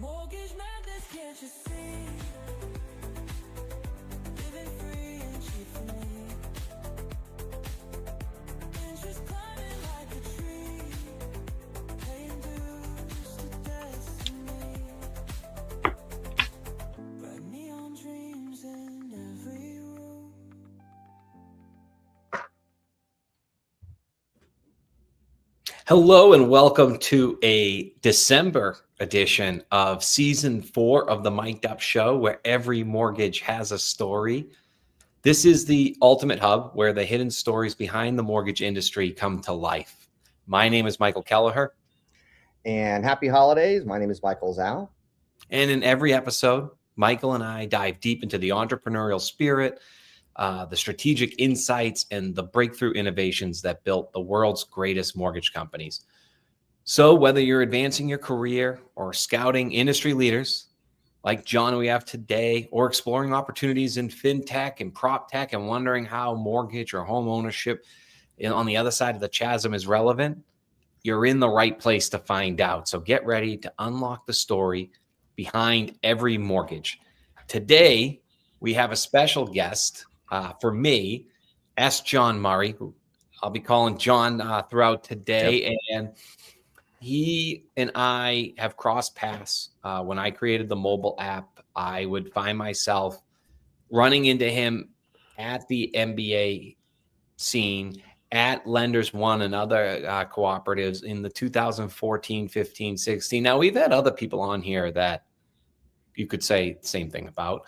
Mortgage madness, can't you see? Living free and cheap for me. Interest climbing like a tree. Paying dues to destiny. Bright neon dreams in every room. Hello and welcome to a December edition of Season 4 of the MIKEDUP Show, where every mortgage has a story. This is the ultimate hub where the hidden stories behind the mortgage industry come to life. My name is Michael Kelleher. And happy holidays. My name is Michael Zhao. And in every episode, Michael and I dive deep into the entrepreneurial spirit, the strategic insights, and the breakthrough innovations that built the world's greatest mortgage companies. So whether you're advancing your career or scouting industry leaders like John we have today, or exploring opportunities in fintech and prop tech and wondering how mortgage or home ownership on the other side of the chasm is relevant, you're in the right place to find out. So get ready to unlock the story behind every mortgage. Today, we have a special guest for me, S. John Murray, who I'll be calling John throughout today. Yep. And he and I have crossed paths. When I created the mobile app, I would find myself running into him at the MBA scene, at Lenders One and other cooperatives in the 2014, 15, 16. Now, we've had other people on here that you could say the same thing about,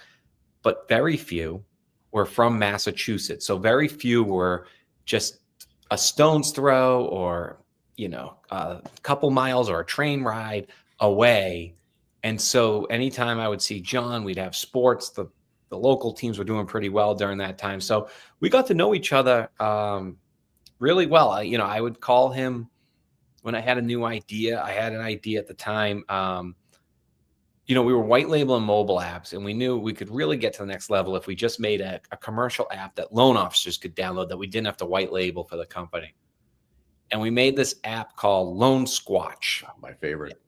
but very few were from Massachusetts. So very few were just a stone's throw or, a couple miles or a train ride away. And so anytime I would see John, we'd have sports. The local teams were doing pretty well during that time. So we got to know each other really well. I would call him when I had a new idea. I had an idea at the time. We were white labeling mobile apps, and we knew we could really get to the next level if we just made a commercial app that loan officers could download, that we didn't have to white label for the company. And we made this app called Loan Squatch. My favorite.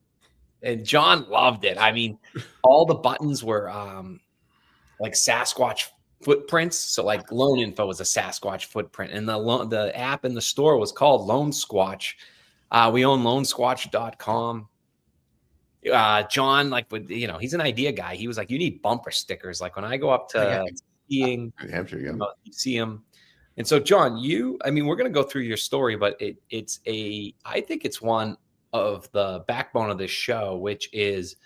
And John loved it. I mean, all the buttons were like Sasquatch footprints. So like loan info was a Sasquatch footprint. And the app in the store was called Loan Squatch. We own loansquatch.com. John, he's an idea guy. He was like, you need bumper stickers. Like when I go up to skiing, New Hampshire, yeah. You see them. And so, John, we're going to go through your story, but I think it's one of the backbone of this show, which is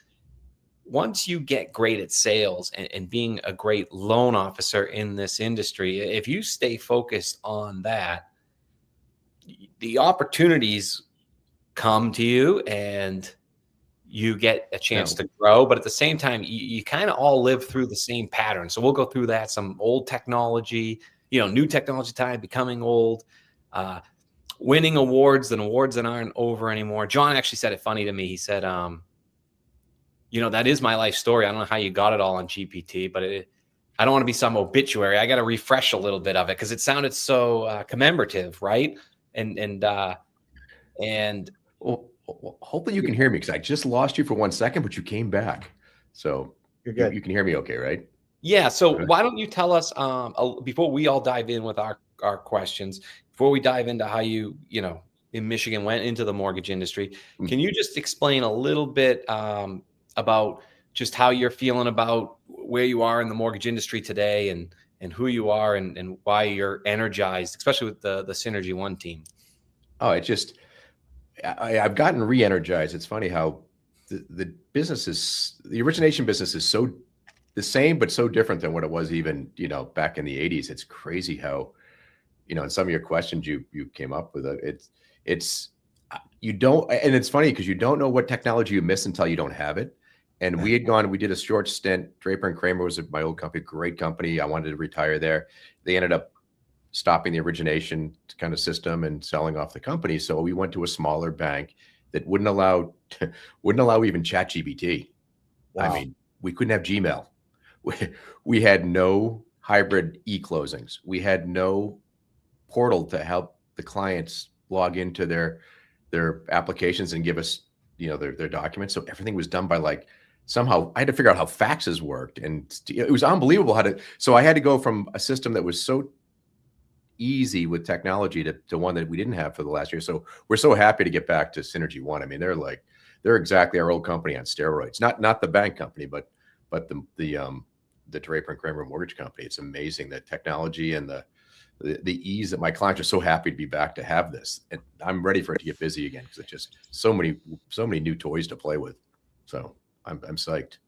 once you get great at sales and being a great loan officer in this industry, if you stay focused on that, the opportunities come to you and you get a chance to grow. But at the same time, you kind of all live through the same pattern. So we'll go through that, some old technology, new technology time, becoming old, winning awards and awards that aren't over anymore. John actually said it funny to me. He said, that is my life story. I don't know how you got it all on GPT, but I don't want to be some obituary. I got to refresh a little bit of it because it sounded so commemorative, right? And well, hopefully you can hear me because I just lost you for 1 second, but you came back. So You're good. You can hear me okay, right? Yeah. So why don't you tell us before we all dive in with our questions, before we dive into how you in Michigan went into the mortgage industry, can you just explain a little bit about just how you're feeling about where you are in the mortgage industry today and who you are and why you're energized, especially with the Synergy One team? Oh, I've gotten re-energized. It's funny how the origination business is so the same, but so different than what it was even, back in the 80s. It's crazy how, in some of your questions you came up with it's funny because you don't know what technology you miss until you don't have it. And we did a short stint. Draper and Kramer was my old company, great company. I wanted to retire there. They ended up stopping the origination kind of system and selling off the company. So we went to a smaller bank that wouldn't allow even ChatGPT. Wow. I mean, we couldn't have Gmail. We had no hybrid e-closings. We had no portal to help the clients log into their applications and give us, their documents. So everything was done by somehow I had to figure out how faxes worked, and it was unbelievable how to. So I had to go from a system that was so easy with technology to one that we didn't have for the last year. So we're so happy to get back to Synergy One. I mean, they're exactly our old company on steroids. Not the bank company, but the Draper and Kramer mortgage company. It's amazing, the technology and the ease that my clients are so happy to be back to have this. And I'm ready for it to get busy again, because it's just so many new toys to play with. So I'm psyched.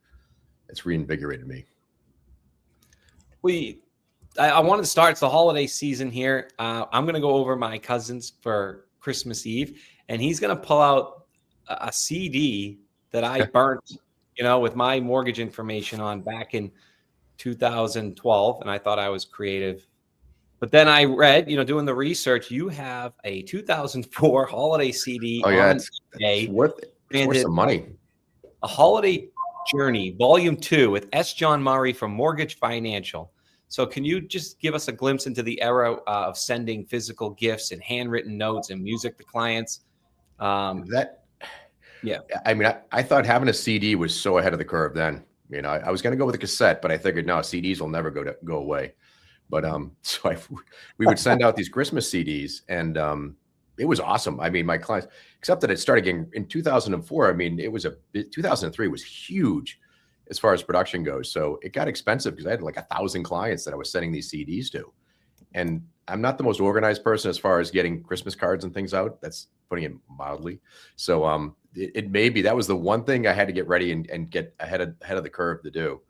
It's reinvigorated me. I wanted to start. It's the holiday season here. I'm going to go over my cousin's for Christmas Eve, and he's going to pull out a CD that I burnt, with my mortgage information on back in 2012. And I thought I was creative. But then I read, doing the research, you have a 2004 holiday CD. Oh yeah, it's worth it. It's worth some money. A Holiday Journey, Volume 2 with S. John Murray from Mortgage Financial. So can you just give us a glimpse into the era of sending physical gifts and handwritten notes and music to clients? Yeah. I mean, I thought having a CD was so ahead of the curve then. I was going to go with a cassette, but I figured no, CDs will never go away. But so we would send out these Christmas CDs, and it was awesome. I mean, my clients, except that it started getting in 2004. I mean, 2003 was huge as far as production goes. So it got expensive because I had like 1,000 clients that I was sending these CDs to. And I'm not the most organized person as far as getting Christmas cards and things out. That's putting it mildly. So it may be that was the one thing I had to get ready and get ahead of the curve to do,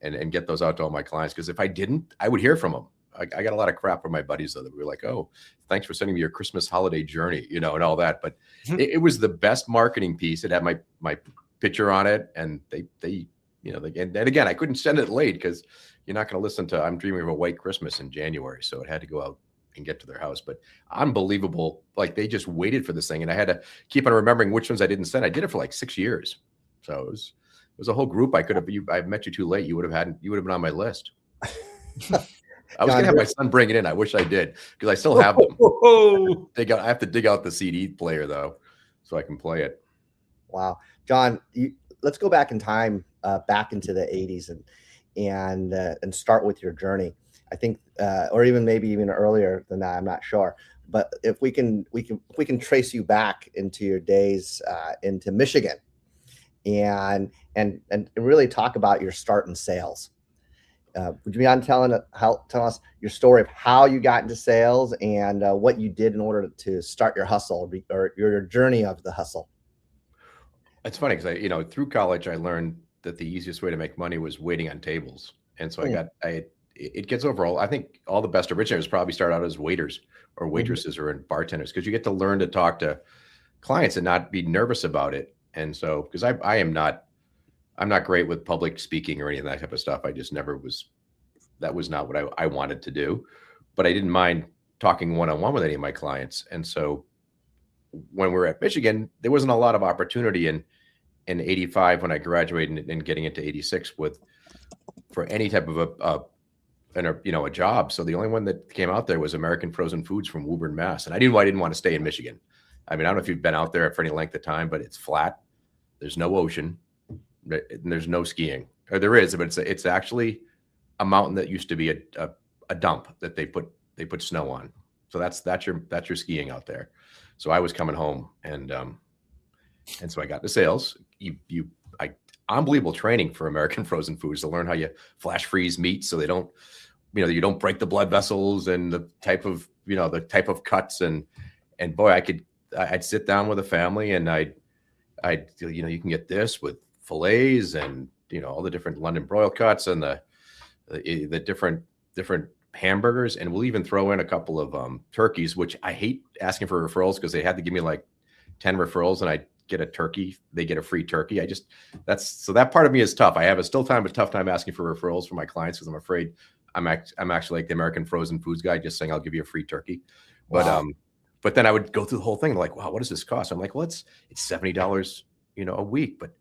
and get those out to all my clients. Because if I didn't, I would hear from them. I got a lot of crap from my buddies though, that were like, "Oh, thanks for sending me your Christmas holiday journey," and all that. But it was the best marketing piece. It had my picture on it, and they and again, I couldn't send it late because you're not going to listen to "I'm Dreaming of a White Christmas" in January. So it had to go out and get to their house. But unbelievable. Like, they just waited for this thing, and I had to keep on remembering which ones I didn't send. I did it for like 6 years. So it was a whole group. I met you too late. You would have been on my list. I was going to have my son bring it in. I wish I did, because I still have them. I have to dig out the CD player though, so I can play it. Wow. John, let's go back in time, back into the 80s and start with your journey. I think, or maybe even earlier than that, I'm not sure. But if we can trace you back into your days into Michigan, and really talk about your start in sales. Would you be on tell us your story of how you got into sales and what you did in order to start your hustle, or your journey of the hustle? It's funny because through college I learned that the easiest way to make money was waiting on tables, and so it gets overall. I think all the best originators probably start out as waiters or waitresses or bartenders, because you get to learn to talk to clients and not be nervous about it. And so, because I'm not great with public speaking or any of that type of stuff. I just never was. That was not what I wanted to do, but I didn't mind talking one-on-one with any of my clients. And so when we were at Michigan, there wasn't a lot of opportunity in 85 when I graduated and getting into 86 for any type of a job. So the only one that came out there was American Frozen Foods from Woburn, Mass. And I didn't want to stay in Michigan. I mean, I don't know if you've been out there for any length of time, but it's flat. There's no ocean. There's no skiing, or there is, but it's actually a mountain that used to be a dump that they put snow on. So that's your skiing out there. So I was coming home, and so I got into sales. Unbelievable training for American Frozen Foods to learn how you flash freeze meat so they don't, you don't break the blood vessels, and the type of cuts, and boy, I'd sit down with a family, and I'd you can get this with fillets and all the different London broil cuts and the different hamburgers, and we'll even throw in a couple of turkeys, which I hate asking for referrals because they had to give me like 10 referrals, and I get a turkey, they get a free turkey. So that part of me is tough. I have a tough time asking for referrals for my clients, because I'm afraid I'm actually like the American Frozen Foods guy, just saying I'll give you a free turkey. Wow. But then I would go through the whole thing like, wow, what does this cost? I'm like, well, it's $70, a week, but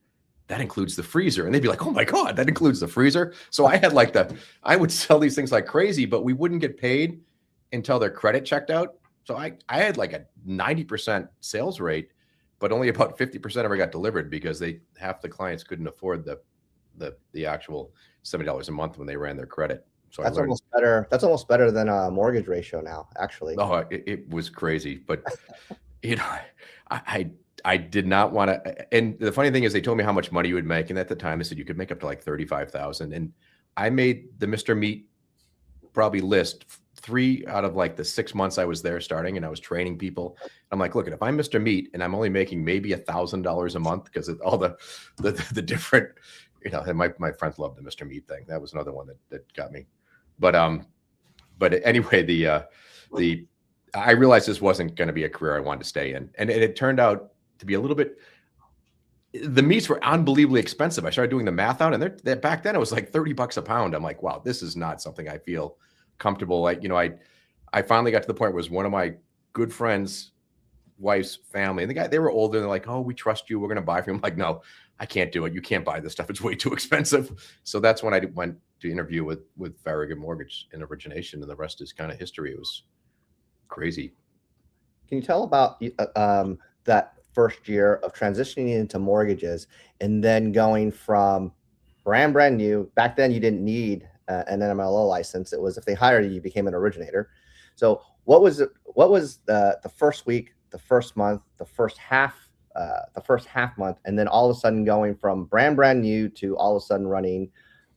that includes the freezer. And they'd be like, oh my God, that includes the freezer. So I had I would sell these things like crazy, but we wouldn't get paid until their credit checked out. So I had like a 90% sales rate, but only about 50% ever got delivered, because half the clients couldn't afford the actual $70 a month when they ran their credit. So That's I learned. almost better. That's almost better than a mortgage ratio now, actually. Oh, it was crazy, but you know, I did not want to. And the funny thing is, they told me how much money you would make, and at the time, they said you could make up to like 35,000. And I made the Mr. Meat probably list 3 out of like the 6 months I was there starting, and I was training people. I'm like, look, if I'm Mr. Meat and I'm only making maybe $1,000 a month because of all the different, you know, and my friends loved the Mr. Meat thing. That was another one that got me. But anyway, I realized this wasn't going to be a career I wanted to stay in, and it turned out to be a little bit. The meats were unbelievably expensive. I started doing the math out, and they're back then it was like $30 a pound. I'm like, wow, this is not something I feel comfortable. Like, you know, I finally got to the point where it was one of my good friends' wife's family, and they were older. And they're like, oh, we trust you. We're going to buy from you. I'm like, no, I can't do it. You can't buy this stuff. It's way too expensive. So that's when I went to interview with Farragut Mortgage and Origination, and the rest is kind of history. It was crazy. Can you tell about that first year of transitioning into mortgages and then going from brand new? Back then, you didn't need an NMLO license. It was if they hired you, you became an originator. So what was the first week, the first month, the first half month, and then all of a sudden going from brand new to all of a sudden running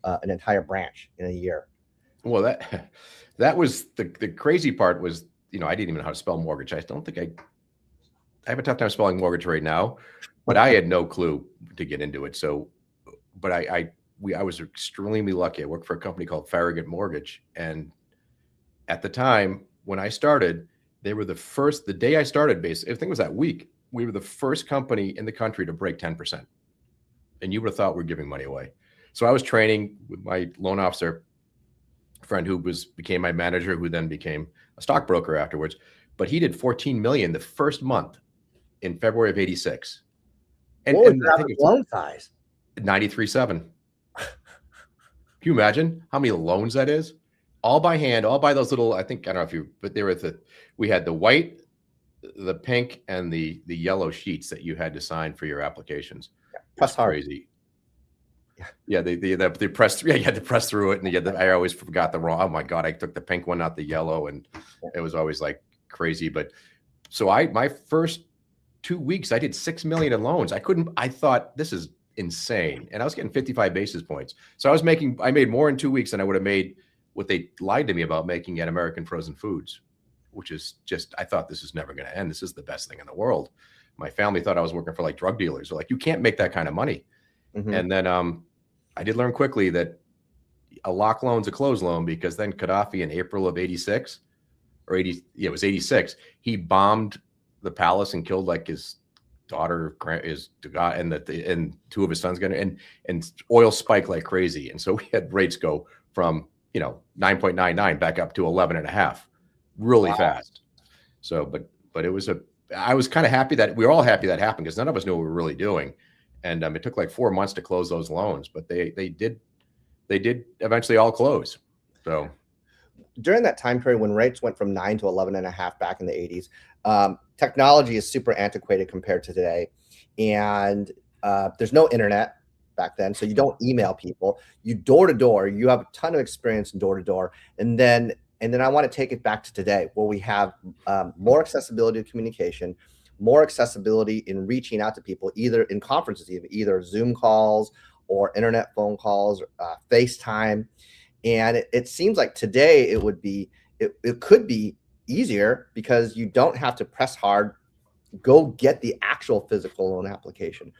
an entire branch in a year? Well, that was the crazy part was, you know, I didn't even know how to spell mortgage. I don't think I have a tough time spelling mortgage right now, but I had no clue to get into it. So, but I was extremely lucky. I worked for a company called Farragut Mortgage, and at the time when I started, they were the day I started, basically, I think it was that week, we were the first company in the country to break 10%. And you would have thought we're giving money away. So I was training with my loan officer friend who became my manager, who then became a stockbroker afterwards. But he did 14 million the first month in February of '86. And, what was and the average loan size? 93.7. Can you imagine how many loans that is? All by hand, all by those little, I don't know if but we had the white, the pink, and the yellow sheets that you had to sign for your applications. Press hard. Crazy. Yeah, they pressed. Yeah, you had to press through it, and I always forgot the wrong. Oh my god, I took the pink one, not the yellow, and it was always like crazy. But so my first 2 weeks, I did 6 million in loans. I thought this is insane, and I was getting 55 basis points. So I made more in 2 weeks than I would have made what they lied to me about making at American Frozen Foods, which is just, I thought this is never going to end. This is the best thing in the world. My family thought I was working for like drug dealers. They're like, you can't make that kind of money. Mm-hmm. And then I did learn quickly that a lock loan's a closed loan, because then Gaddafi in April of '86 or 80, yeah, it was '86. He bombed the palace and killed like his daughter, and 2 of his sons got it, and oil spiked like crazy. And so we had rates go from 9.99 back up to 11.5 really fast. So, but it was I was kind of happy that we were all happy that happened, because none of us knew what we were really doing. And it took like 4 months to close those loans, but they did eventually all close. So during that time period when rates went from 9 to 11.5 back in the 80s, technology is super antiquated compared to today. And there's no internet back then. So you don't email people, you door to door, you have a ton of experience in door to door. And then I want to take it back to today, where we have more accessibility to communication, more accessibility in reaching out to people, either in conferences, either Zoom calls or internet phone calls, FaceTime. And it seems like today it could be easier, because you don't have to press hard, go get the actual physical loan application,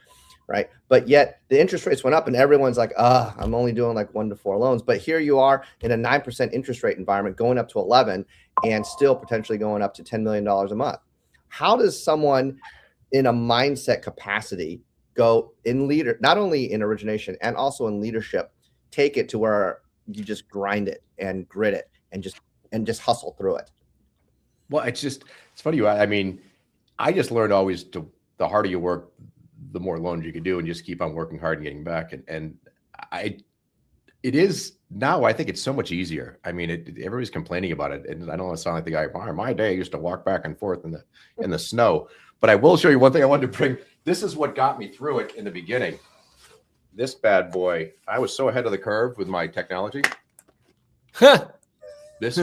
right? But yet the interest rates went up, and everyone's like, I'm only doing like 1 to 4 loans. But here you are in a 9% interest rate environment, going up to 11, and still potentially going up to $10 million a month. How does someone in a mindset capacity go in not only in origination and also in leadership, take it to where you just grind it and grit it and just hustle through it? Well, it's funny. I mean, I just learned always the harder you work, the more loans you can do, and just keep on working hard and getting back. And it is now, I think it's so much easier. I mean, everybody's complaining about it, and I don't want to sound like the guy, my day I used to walk back and forth in the snow. But I will show you one thing I wanted to bring. This is what got me through it in the beginning. this bad boy, I was so ahead of the curve with my technology. This,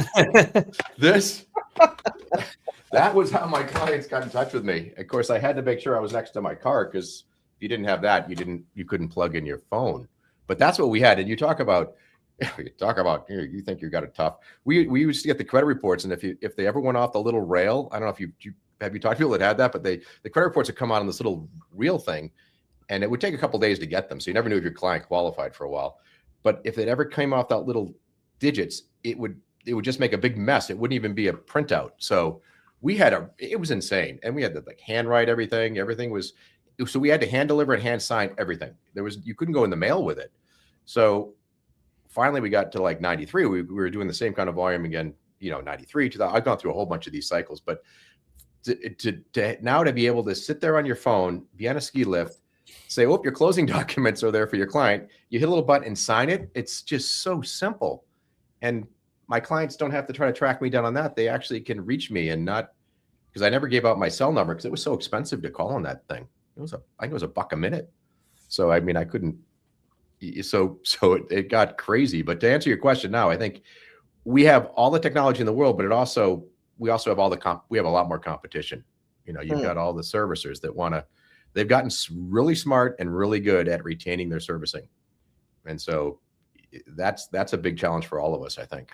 that was how my clients got in touch with me. Of course, I had to make sure I was next to my car, because if you didn't have that, you couldn't plug in your phone. But that's what we had. And you talk about you think you got it tough. We used to get the credit reports, and if they ever went off the little rail, I don't know if you talked to people that had that, but the credit reports would come out on this little reel thing, and it would take a couple of days to get them. So you never knew if your client qualified for a while. But if it ever came off that little digits, it would just make a big mess. It wouldn't even be a printout. So it was insane. And we had to like handwrite everything. So we had to hand deliver and hand sign everything. You couldn't go in the mail with it. So finally we got to like 93. We were doing the same kind of volume again, 93, 2000. I've gone through a whole bunch of these cycles, but to now to be able to sit there on your phone, be on a ski lift, say, oh, your closing documents are there for your client. You hit a little button and sign it. It's just so simple. And my clients don't have to try to track me down on that. They actually can reach me, and not, because I never gave out my cell number because it was so expensive to call on that thing. I think it was $1 a minute. So, I mean, I couldn't, so it got crazy. But to answer your question now, I think we have all the technology in the world, but we also have we have a lot more competition. You've got all the servicers that they've gotten really smart and really good at retaining their servicing. And so that's a big challenge for all of us, I think.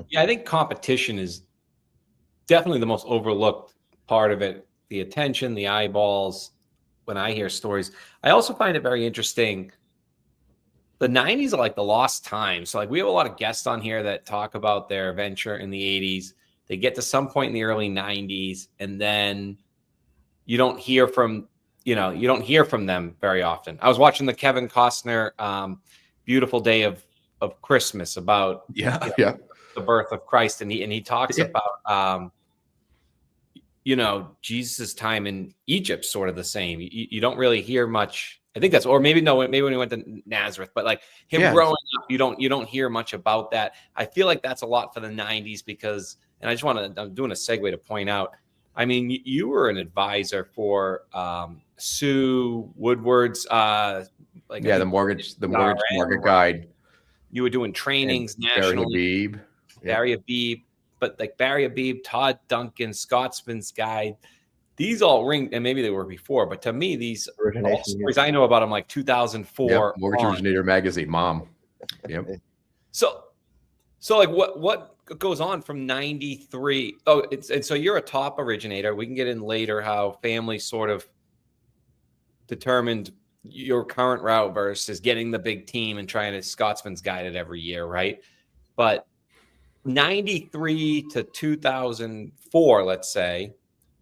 Yeah, I think competition is definitely the most overlooked part of it. The attention, the eyeballs. When I hear stories, I also find it very interesting. The 90s are like the lost time. So like we have a lot of guests on here that talk about their venture in the 80s. They get to some point in the early 90s, and then you don't hear from them very often. I was watching the Kevin Costner Beautiful Day of Christmas about the birth of Christ, and he talks about Jesus' time in Egypt sort of the same. You don't really hear much. I think or maybe when he went to Nazareth, but like him growing up, you don't hear much about that. I feel like that's a lot for the 90s because, and I'm doing a segue to point out, I mean, you were an advisor for Sue Woodward's the mortgage market guide. You were doing trainings nationally. Barry Habib, but like Barry Habib, Todd Duncan, Scotsman's Guide, these all ring, and maybe they were before, but to me, these stories I know about them like 2004. Mortgage Originator magazine, mom. Yep. So like what goes on from 93? Oh, and so you're a top originator. We can get in later how family sort of determined your current route versus getting the big team and trying to Scotsman's Guide it every year, right? But 93 to 2004, let's say,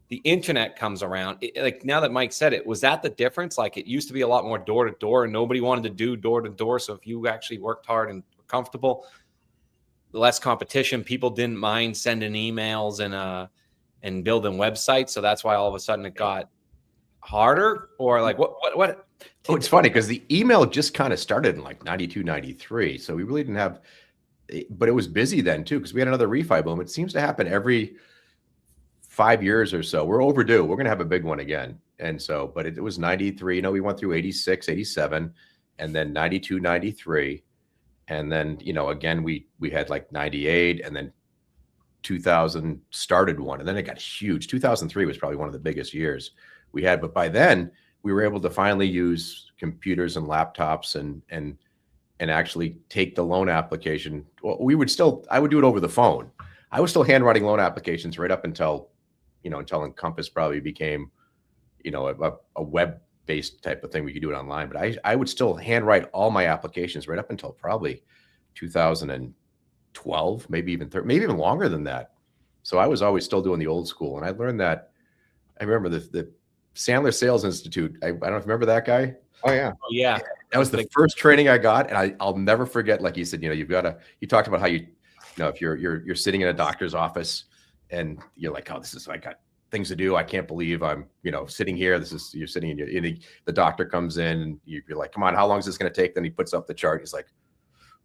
the internet comes around. Like now that Mike said it, was that the difference? Like it used to be a lot more door to door, and nobody wanted to do door to door. So if you actually worked hard and were comfortable, less competition, people didn't mind sending emails and building websites. So that's why all of a sudden it got harder. Or like what? Oh, it's funny because the email just kind of started in like 92, 93. So we really didn't have, but it was busy then too, because we had another refi boom. It seems to happen every 5 years or so. We're overdue. We're going to have a big one again. And so, but it was 93. We went through 86, 87, and then 92, 93. And then, again, we had like 98, and then 2000 started one, and then it got huge. 2003 was probably one of the biggest years we had. But by then we were able to finally use computers and laptops and actually take the loan application. Well, I would do it over the phone. I was still handwriting loan applications right up until Encompass probably became, a web-based type of thing. We could do it online, but I would still handwrite all my applications right up until probably 2012, maybe even longer than that. So I was always still doing the old school. And I learned that. I remember the Sandler Sales Institute. I don't know if you remember that guy. Oh yeah. Yeah. That was the first training I got. And I'll never forget, like you said, you talked about how if you're sitting in a doctor's office and you're like, oh, I got things to do. I can't believe I'm, sitting here. You're sitting in the doctor comes in and you're like, come on, how long is this going to take? Then he puts up the chart. He's like,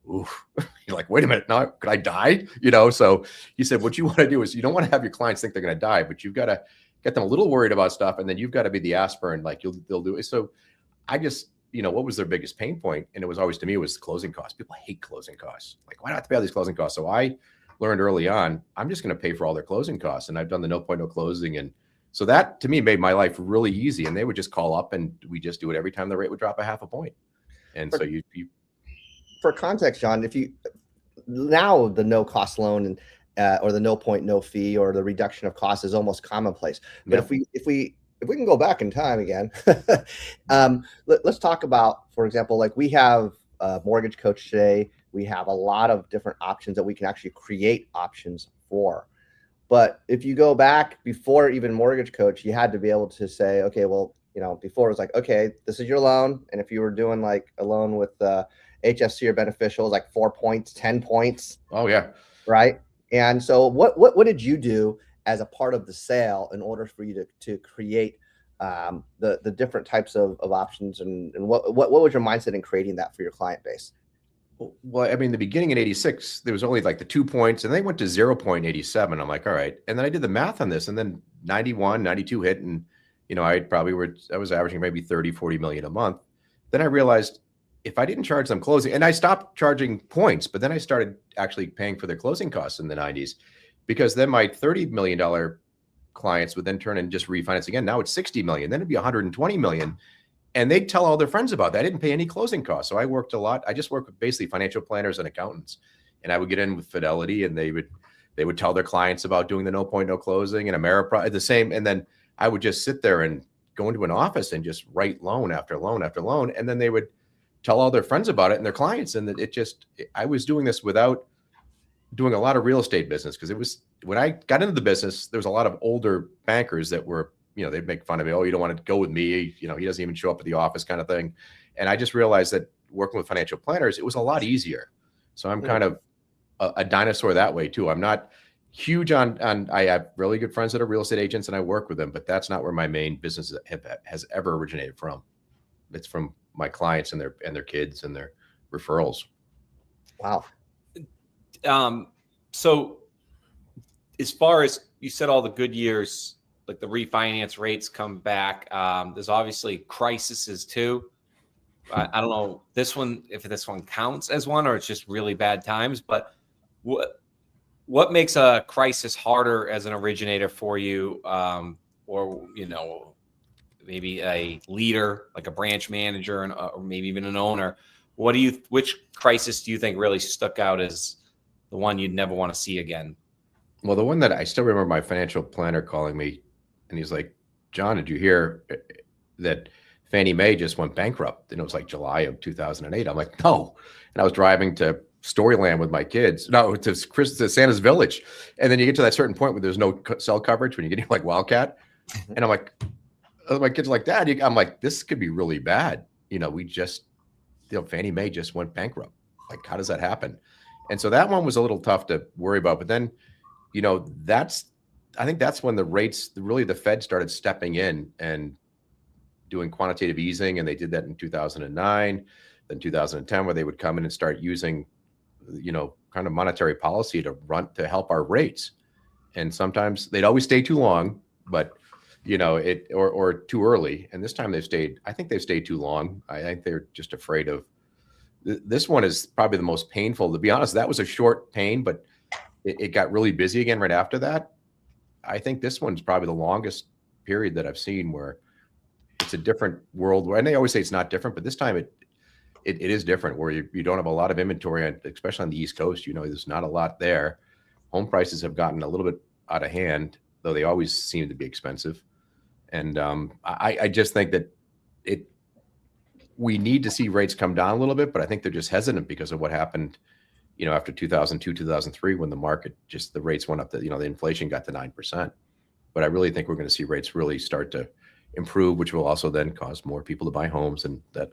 ooh, you're like, wait a minute. Now, could I die? So he said, what you want to do is you don't want to have your clients think they're going to die, but you've got to get them a little worried about stuff. And then you've got to be the aspirin, like they'll do it. So what was their biggest pain point? And it was always, to me, it was the closing costs. People hate closing costs. Like, why do I have to pay all these closing costs? So I learned early on, I'm just going to pay for all their closing costs. And I've done the no point, no closing. And so that to me made my life really easy. And they would just call up and we just do it every time the rate would drop a half a point. And so you for context, John, if you now the no cost loan and or the no point, no fee, or the reduction of cost is almost commonplace. But if we can go back in time again, let's talk about, for example, like we have a mortgage coach today. We have a lot of different options that we can actually create options for. But if you go back before even mortgage coach, you had to be able to say, okay, well, before it was like, okay, this is your loan. And if you were doing like a loan with HFC or beneficial, like 4 points, 10 points. Oh yeah. Right. And so what did you do as a part of the sale in order for you to create the different types of options, and what was your mindset in creating that for your client base? Well, I mean, the beginning in 86, there was only like the 2 points and they went to 0.87. I'm like, all right. And then I did the math on this, and then 91, 92 hit. And, I was averaging maybe 30, 40 million a month. Then I realized if I didn't charge them closing, and I stopped charging points, but then I started actually paying for their closing costs in the 90s, because then my $30 million clients would then turn and just refinance again. Now it's 60 million, then it'd be 120 million. And they'd tell all their friends about that. I didn't pay any closing costs. So I worked a lot. I just worked with basically financial planners and accountants. And I would get in with Fidelity, and they would tell their clients about doing the no point, no closing, and Ameriprise, the same. And then I would just sit there and go into an office and just write loan after loan after loan. And then they would tell all their friends about it and their clients. And I was doing this without doing a lot of real estate business, because it was, when I got into the business, there was a lot of older bankers that were, they'd make fun of me. Oh, you don't want to go with me. He doesn't even show up at the office, kind of thing. And I just realized that working with financial planners, it was a lot easier. So I'm kind of a dinosaur that way too. I'm not huge on, I have really good friends that are real estate agents and I work with them, but that's not where my main business has ever originated from. It's from my clients and their kids and their referrals. Wow. So as far as you said, all the good years, like the refinance rates come back. There's obviously crises too. I don't know if this one counts as one, or it's just really bad times, but what makes a crisis harder as an originator for you? Or, maybe a leader, like a branch manager, or maybe even an owner. Which crisis do you think really stuck out as the one you'd never want to see again? Well, the one that I still remember, my financial planner calling me, and he's like, John, did you hear that Fannie Mae just went bankrupt? And it was like July of 2008. I'm like, no. And I was driving to Storyland with my kids, to Santa's Village. And then you get to that certain point where there's no cell coverage when you get like Wildcat. And I'm like, my kids are like, Dad, I'm like, this could be really bad. Fannie Mae just went bankrupt. Like, how does that happen? And so that one was a little tough to worry about. But then, I think that's when the rates, really the Fed started stepping in and doing quantitative easing. And they did that in 2009, then 2010, where they would come in and start using, kind of monetary policy to help our rates. And sometimes they'd always stay too long, but or too early. And this time I think they've stayed too long. I think they're just afraid of, this one is probably the most painful. To be honest, that was a short pain, but it got really busy again right after that. I think this one's probably the longest period that I've seen, where it's a different world. And they always say it's not different, but this time it is different, where you don't have a lot of inventory, especially on the East Coast. There's not a lot there. Home prices have gotten a little bit out of hand, though they always seem to be expensive. And I just think that we need to see rates come down a little bit, but I think they're just hesitant because of what happened, after 2002, 2003, when the rates went up, the inflation got to 9%. But I really think we're going to see rates really start to improve, which will also then cause more people to buy homes, and that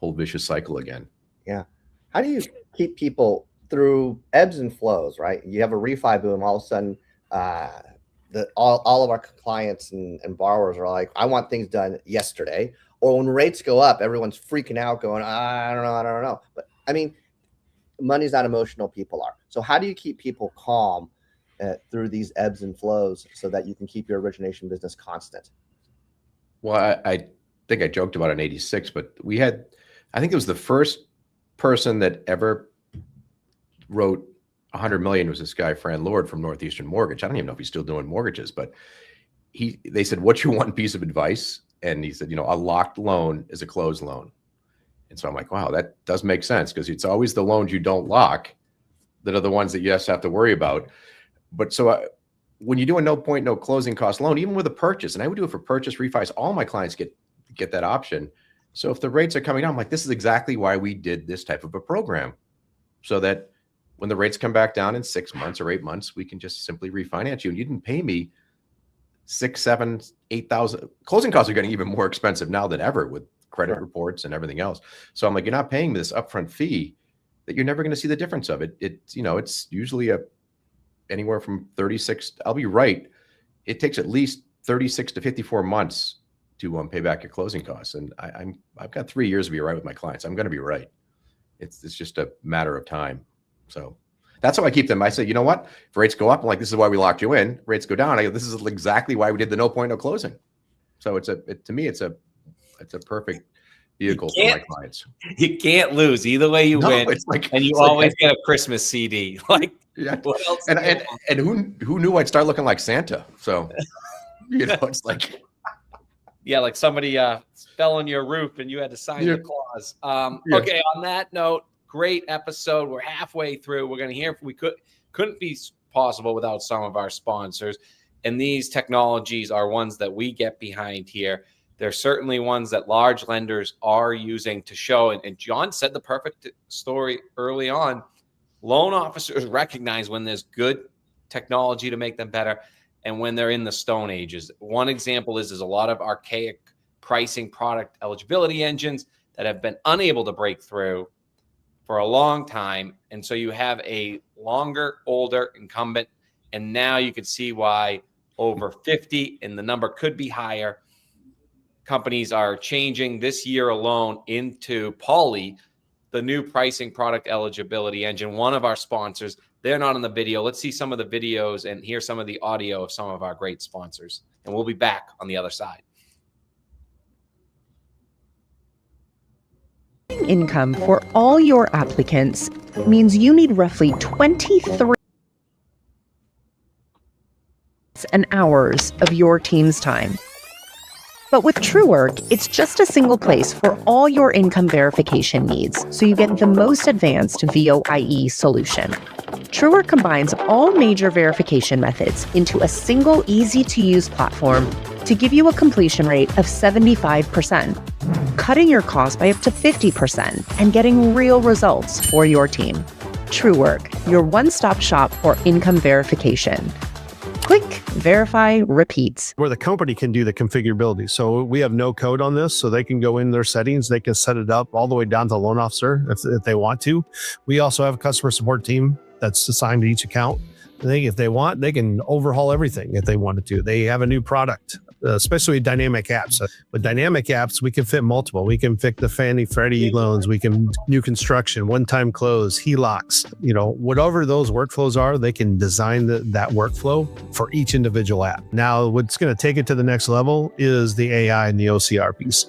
whole vicious cycle again. Yeah. How do you keep people through ebbs and flows, right? You have a refi boom, all of a sudden, all of our clients and borrowers are like, I want things done yesterday. Or when rates go up, everyone's freaking out going, I don't know. But I mean, money's not emotional, people are. So how do you keep people calm through these ebbs and flows so that you can keep your origination business constant? Well, think I joked about it in '86, but I think it was the first person that ever wrote 100 million was this guy, Fran Lord from Northeastern Mortgage. I don't even know if he's still doing mortgages, but they said, what's your one piece of advice? And he said, a locked loan is a closed loan. And so I'm like, wow, that does make sense, because it's always the loans you don't lock that are the ones that you just have to worry about. But so when you do a no point, no closing cost loan, even with a purchase, and I would do it for purchase refis, all my clients get that option. So if the rates are coming down, I'm like, this is exactly why we did this type of a program, so that when the rates come back down in 6 months or 8 months, we can just simply refinance you. And you didn't pay me 6, 7, 8,000. Closing costs are getting even more expensive now than ever with credit reports and everything else. So I'm like, you're not paying this upfront fee that you're never going to see the difference of it. It's usually anywhere from 36. I'll be right. It takes at least 36 to 54 months to pay back your closing costs. And I've got 3 years to be right with my clients. I'm going to be right. It's just a matter of time. So that's how I keep them. I say, you know what? If rates go up, I'm like, this is why we locked you in. Rates go down, this is exactly why we did the no point, no closing. So to me, it's a perfect vehicle for my clients. You can't lose either way you win. It's like, and you always get a Christmas CD. Like, yeah. What else And who knew I'd start looking like Santa? So it's like, yeah, like somebody fell on your roof and you had to sign the clause. Okay, on that note, great episode. We're halfway through. We're going to hear if couldn't be possible without some of our sponsors. And these technologies are ones that we get behind here. They're certainly ones that large lenders are using to show. And John said the perfect story early on. Loan officers recognize when there's good technology to make them better and when they're in the stone ages. One example is a lot of archaic pricing product eligibility engines that have been unable to break through for a long time. And so you have a longer, older incumbent. And now you can see why over 50, and the number could be higher, companies are changing this year alone into Poly, the new pricing product eligibility engine. One of our sponsors, they're not in the video. Let's see some of the videos and hear some of the audio of some of our great sponsors. And we'll be back on the other side. Income for all your applicants means you need roughly 23 hours of your team's time. But with TrueWork, it's just a single place for all your income verification needs, so you get the most advanced VOIE solution. TrueWork combines all major verification methods into a single, easy-to-use platform to give you a completion rate of 75%, cutting your costs by up to 50%, and getting real results for your team. TrueWork, your one-stop shop for income verification. Click, verify, repeat. Where the company can do the configurability. So we have no code on this, so they can go in their settings. They can set it up all the way down to the loan officer if they want to. We also have a customer support team that's assigned to each account. If they want, they can overhaul everything if they wanted to. They have a new product, especially dynamic apps. With dynamic apps, we can fit multiple. We can fit the Fannie Freddie loans. We can new construction, one-time close, HELOCs. Whatever those workflows are, they can design that workflow for each individual app. Now, what's going to take it to the next level is the AI and the OCR piece.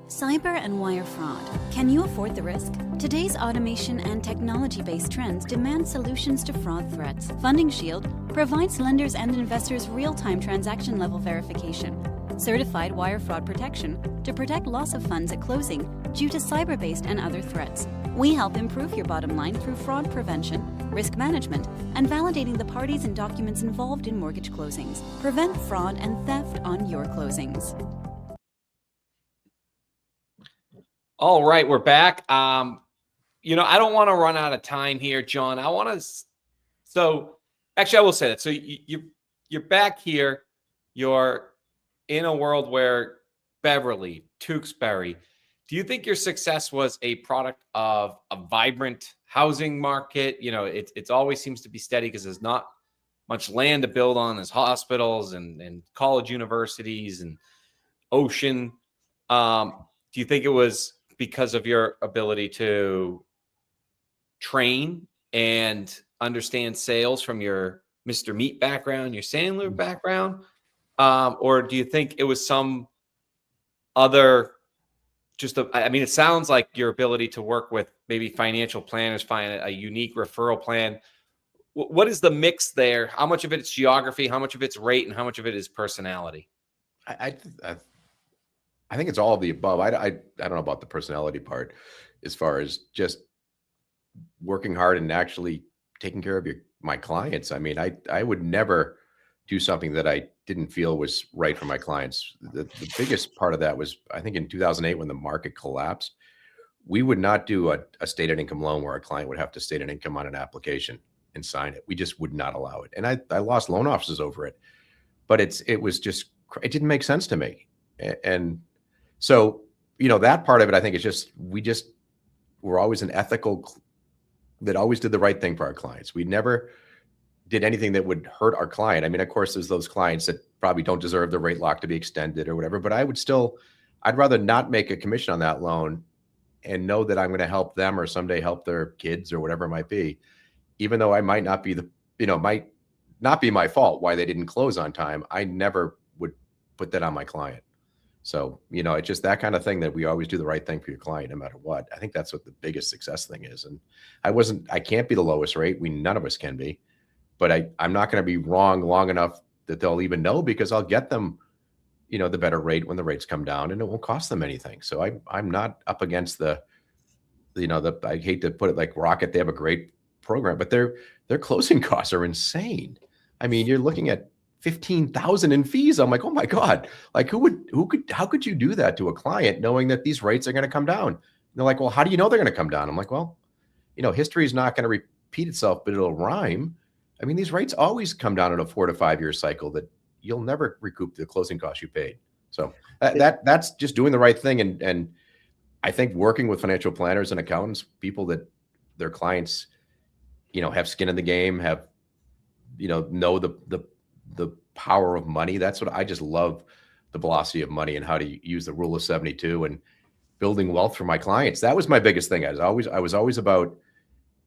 Cyber and wire fraud. Can you afford the risk? Today's automation and technology-based trends demand solutions to fraud threats. Funding Shield provides lenders and investors real-time transaction-level verification, certified wire fraud protection to protect loss of funds at closing due to cyber-based and other threats. We help improve your bottom line through fraud prevention, risk management, and validating the parties and documents involved in mortgage closings. Prevent fraud and theft on your closings. All right, we're back. I don't want to run out of time here, John. I want to. So, actually, I will say that. So you're back here. You're in a world where Beverly, Tewksbury. Do you think your success was a product of a vibrant housing market? It always seems to be steady because there's not much land to build on. There's hospitals and college universities and ocean. Do you think it was because of your ability to train and understand sales from your Mr. Meat background, your Sandler background? Or do you think it was some other, I mean, it sounds like your ability to work with maybe financial planners, find a unique referral plan. What is the mix there? How much of it's geography? How much of it's rate? And how much of it is personality? I think it's all of the above. I don't know about the personality part as far as just working hard and actually taking care of my clients. I mean, I would never do something that I didn't feel was right for my clients. The biggest part of that was, I think in 2008, when the market collapsed, we would not do a stated income loan where a client would have to state an income on an application and sign it. We just would not allow it. And I lost loan officers over it, but it didn't make sense to me. And so, that part of it, I think, is just, we're always an ethical, that always did the right thing for our clients. We never did anything that would hurt our client. I mean, of course, there's those clients that probably don't deserve the rate lock to be extended or whatever, but I'd rather not make a commission on that loan and know that I'm going to help them or someday help their kids or whatever it might be, even though I might not be might not be my fault why they didn't close on time. I never would put that on my client. So, it's just that kind of thing, that we always do the right thing for your client, no matter what. I think that's what the biggest success thing is. And I can't be the lowest rate. None of us can be, but I'm not going to be wrong long enough that they'll even know, because I'll get them, the better rate when the rates come down, and it won't cost them anything. So I'm not up against I hate to put it like Rocket. They have a great program, but their closing costs are insane. I mean, you're looking at $15,000 in fees. I'm like, oh my God, like how could you do that to a client knowing that these rates are going to come down? And they're like, well, how do you know they're going to come down? I'm like, well, history is not going to repeat itself, but it'll rhyme. I mean, these rates always come down in a 4 to 5 year cycle that you'll never recoup the closing costs you paid. So that's just doing the right thing. And I think working with financial planners and accountants, people that their clients, have skin in the game, have, know the power of money. That's what I just love, the velocity of money and how to use the rule of 72 and building wealth for my clients. That was my biggest thing. I was always about,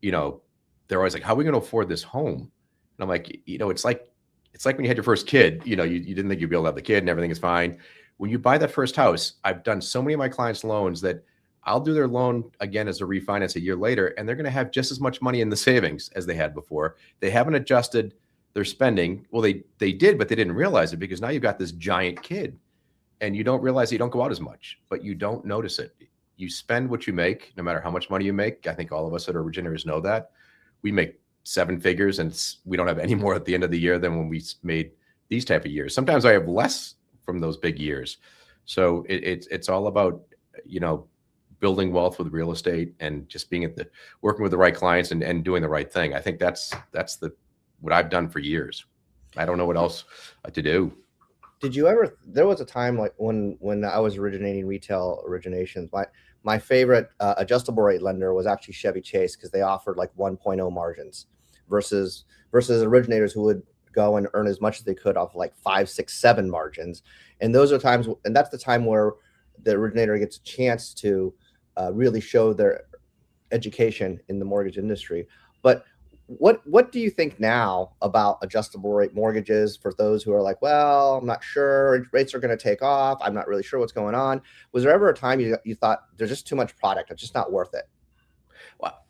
they're always like, how are we going to afford this home? And I'm like, it's like when you had your first kid, you didn't think you'd be able to have the kid and everything is fine. When you buy that first house, I've done so many of my clients' loans that I'll do their loan again as a refinance a year later, and they're going to have just as much money in the savings as they had before. They haven't adjusted their spending. Well, they did, but they didn't realize it, because now you've got this giant kid and you don't realize you don't go out as much, but you don't notice it. You spend what you make, no matter how much money you make. I think all of us that are originators know that. We make 7 figures and we don't have any more at the end of the year than when we made these type of years. Sometimes I have less from those big years. So it's all about, building wealth with real estate and just being working with the right clients and doing the right thing. I think that's what I've done for years. I don't know what else to do. Did you ever, there was a time like when I was originating retail originations, my favorite adjustable rate lender was actually Chevy Chase, because they offered like 1.0 margins versus originators who would go and earn as much as they could off like 5, 6, 7 margins. And those are times, and that's the time where the originator gets a chance to really show their education in the mortgage industry. But what do you think now about adjustable rate mortgages for those who are like, well, I'm not sure, rates are going to take off, I'm not really sure what's going on? Was there ever a time you thought there's just too much product, it's just not worth it? Well,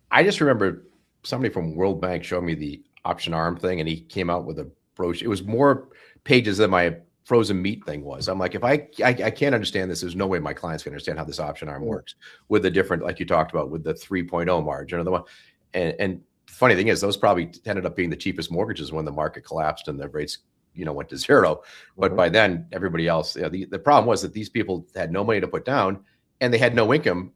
I just remember somebody from World Bank showing me the option arm thing, and he came out with a brochure. It was more pages than my frozen meat thing was. I'm like, if I can't understand this, there's no way my clients can understand how this option arm works with the different, like you talked about, with the 3.0 margin or the one. And funny thing is, those probably ended up being the cheapest mortgages when the market collapsed and the rates, went to zero. But by then, everybody else, the problem was that these people had no money to put down and they had no income.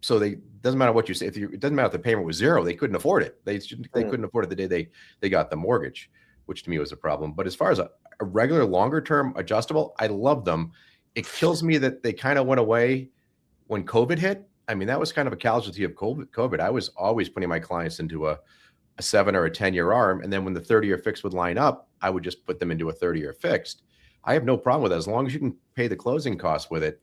So doesn't matter what you say. It doesn't matter if the payment was zero, they couldn't afford it. They couldn't afford it the day they got the mortgage, which to me was a problem. But as far as a regular longer term adjustable, I love them. It kills me that they kind of went away when COVID hit. I mean, that was kind of a casualty of COVID. I was always putting my clients into a 7 or a 10-year arm. And then when the 30-year fixed would line up, I would just put them into a 30-year fixed. I have no problem with that as long as you can pay the closing costs with it.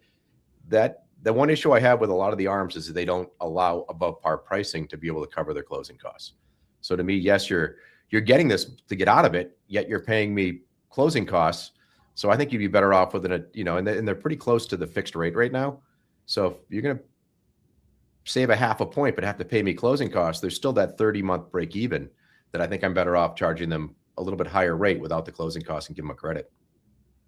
The one issue I have with a lot of the arms is that they don't allow above par pricing to be able to cover their closing costs. So to me, yes, you're you're getting this to get out of it, yet you're paying me closing costs. So I think you'd be better off with it, and they're pretty close to the fixed rate right now. So if you're going to save a half a point, but have to pay me closing costs, there's still that 30-month break even that I think I'm better off charging them a little bit higher rate without the closing costs and give them a credit.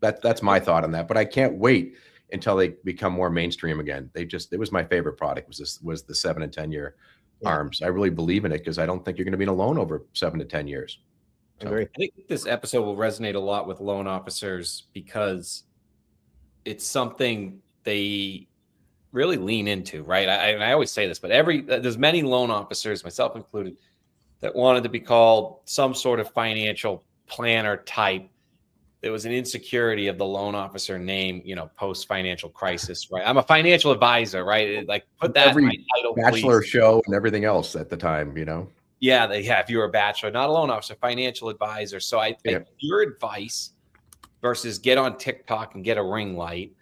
That's my thought on that. But I can't wait until they become more mainstream again. It was my favorite product was the 7 and 10 year ARMs. I really believe in it because I don't think you're going to be in a loan over 7 to 10 years. I agree. I think this episode will resonate a lot with loan officers because it's something they really lean into, right? I always say this, but there's many loan officers, myself included, that wanted to be called some sort of financial planner type. There was an insecurity of the loan officer name, post financial crisis, right? I'm a financial advisor, right? Like put that in my title, Bachelor please. show and everything else at the time, Yeah, if you were a bachelor, not a loan officer, financial advisor. So I think your advice versus get on TikTok and get a ring light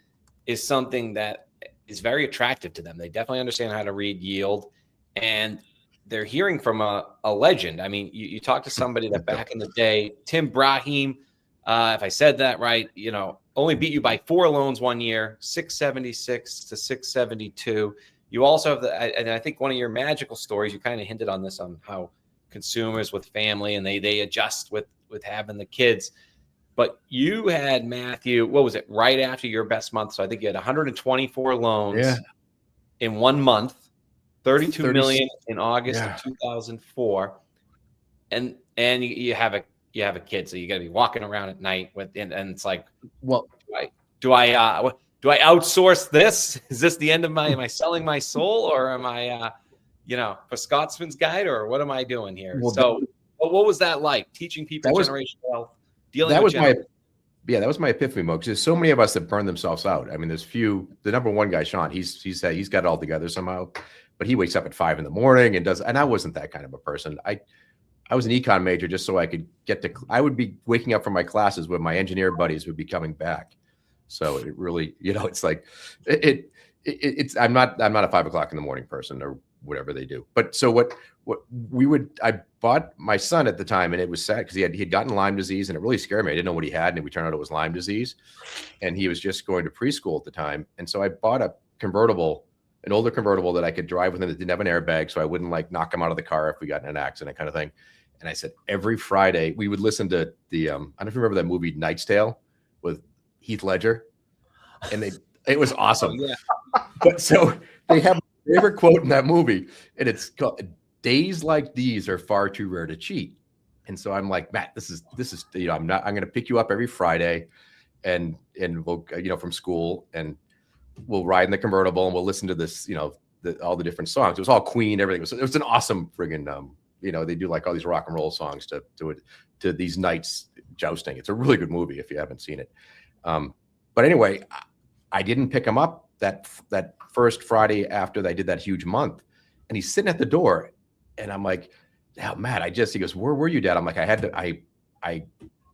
is something that is very attractive to them. They definitely understand how to read yield, and they're hearing from a legend. I mean, you talk to somebody that back in the day, Tim Brahim, if I said that right, only beat you by 4 loans one year, 676 to 672. You also have and I think one of your magical stories, you kind of hinted on this, on how consumers with family and they adjust with having the kids. But you had, Matthew, what was it, right after your best month? So I think you had 124 loans in 1 month, 32 million in August of 2004. And you have a kid, so you got to be walking around at night and it's like, well, do I outsource this? Is this the end of am I selling my soul, or am I, a Scotsman's Guide, or what am I doing here? Well, what was that like, teaching people generational wealth? That was my epiphany moment, because there's so many of us that burn themselves out. I mean, there's the number one guy, Sean, he's got it all together somehow, but he wakes up at 5 a.m. and I wasn't that kind of a person. I was an econ major just so I could I would be waking up from my classes when my engineer buddies would be coming back. So it really, it's like, I'm not a 5 o'clock in the morning person or whatever they do. But so I bought my son at the time, and it was sad because he had gotten Lyme disease, and it really scared me. I didn't know what he had, and it turned out it was Lyme disease, and he was just going to preschool at the time. And so I bought an older convertible that I could drive with him that didn't have an airbag, so I wouldn't like knock him out of the car if we got in an accident, kind of thing. And I said every Friday we would listen to the I don't know if you remember that movie Knight's Tale with Heath Ledger, and it was awesome. Oh, yeah. But so they have my favorite quote in that movie, and it's called "Days like these are far too rare to cheat." And so I'm like, Matt, this is I'm going to pick you up every Friday, and we'll from school, and we'll ride in the convertible, and we'll listen to this all the different songs. It was all Queen, everything. It was an awesome friggin' they do like all these rock and roll songs to these knights jousting. It's a really good movie if you haven't seen it. But anyway, I didn't pick him up that first Friday after I did that huge month, and he's sitting at the door, and I'm like, "Oh, Matt, he goes, where were you, Dad?" I'm like, I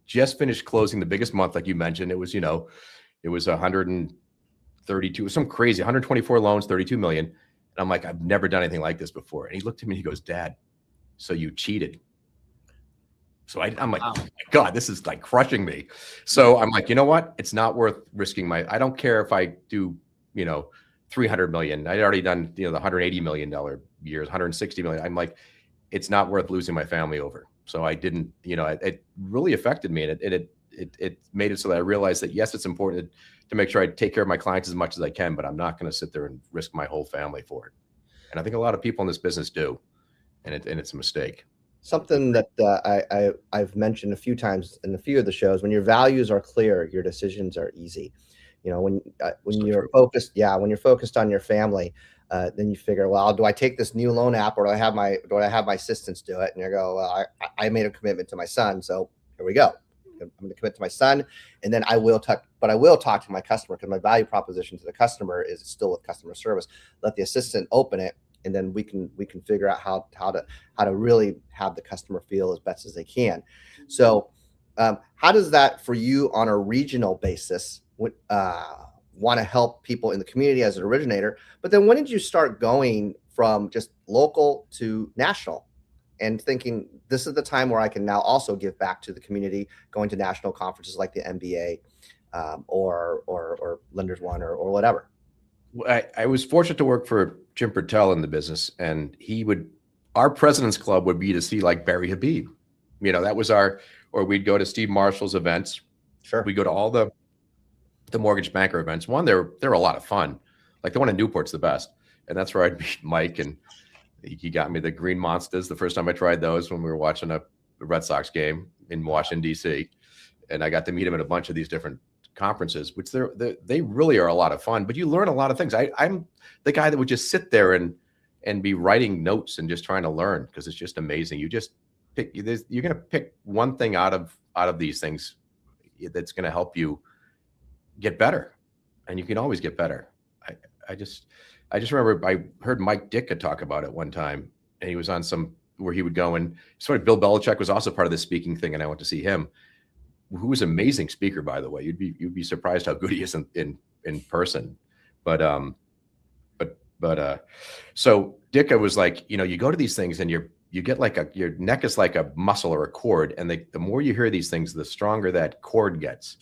just finished closing the biggest month, like you mentioned. It was 132, some crazy 124 loans, 32 million. And I'm like, I've never done anything like this before. And he looked at me, he goes, "Dad, so you cheated." So I'm like, wow. Oh my God, this is like crushing me. So I'm like, you know what? It's not worth risking I don't care if I do, 300 million. I'd already done, the $180 million years, 160 million. I'm like, it's not worth losing my family over. So I didn't, it really affected me. And it made it so that I realized that, yes, it's important to make sure I take care of my clients as much as I can, but I'm not going to sit there and risk my whole family for it. And I think a lot of people in this business do. And it's a mistake. Something that I've mentioned a few times in a few of the shows: when your values are clear, your decisions are easy. When you're focused, when you're focused on your family, then you figure, well, do I take this new loan app, or do I have my assistants do it? And you go, well, I made a commitment to my son, so here we go. I'm going to commit to my son, and then I will talk to my customer, because my value proposition to the customer is still with customer service. Let the assistant open it, and then we can figure out how to really have the customer feel as best as they can. So how does that, for you on a regional basis, want to help people in the community as an originator? But then when did you start going from just local to national? and thinking this is the time where I can now also give back to the community, going to national conferences like the MBA, or Lenders One or whatever. I was fortunate to work for Jim Pertell in the business, and our president's club would be to see like Barry Habib. That was or we'd go to Steve Marshall's events. Sure. We go to all the mortgage banker events. One, they're a lot of fun. Like the one in Newport's the best. And that's where I'd meet Mike, and he got me the Green Monsters the first time I tried those when we were watching a Red Sox game in Washington, D.C. And I got to meet him at a bunch of these different conferences, which they really are a lot of fun, but you learn a lot of things. I'm the guy that would just sit there and be writing notes and just trying to learn, because it's just amazing. You just you're going to pick one thing out of these things that's going to help you get better, and you can always get better. I just remember I heard Mike Ditka talk about it one time, and he was on where he would go, and sort of Bill Belichick was also part of this speaking thing, and I went to see him, who was an amazing speaker, by the way. You'd be surprised how good he is in person. But so Ditka was like, you go to these things and you get like your neck is like a muscle or a cord, and the more you hear these things, the stronger that cord gets,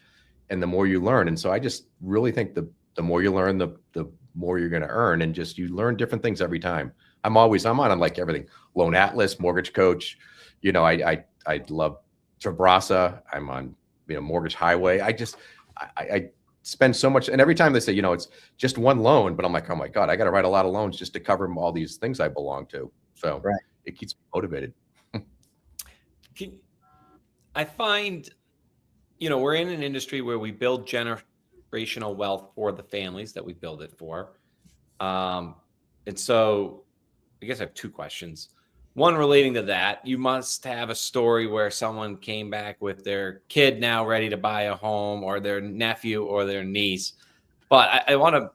and the more you learn. And so I just really think the more you learn, the more you're going to earn, and just you learn different things every time. I'm on like everything, Loan Atlas, Mortgage Coach. I love Trabrasa. I'm on Mortgage Highway. I spend so much, and every time they say it's just one loan, but I'm like, oh my God, I got to write a lot of loans just to cover all these things I belong to. So right. It keeps me motivated. I find we're in an industry where we build generational wealth for the families that we build it for, and so I guess I have two questions. One relating to that, you must have a story where someone came back with their kid now ready to buy a home, or their nephew or their niece. But I want to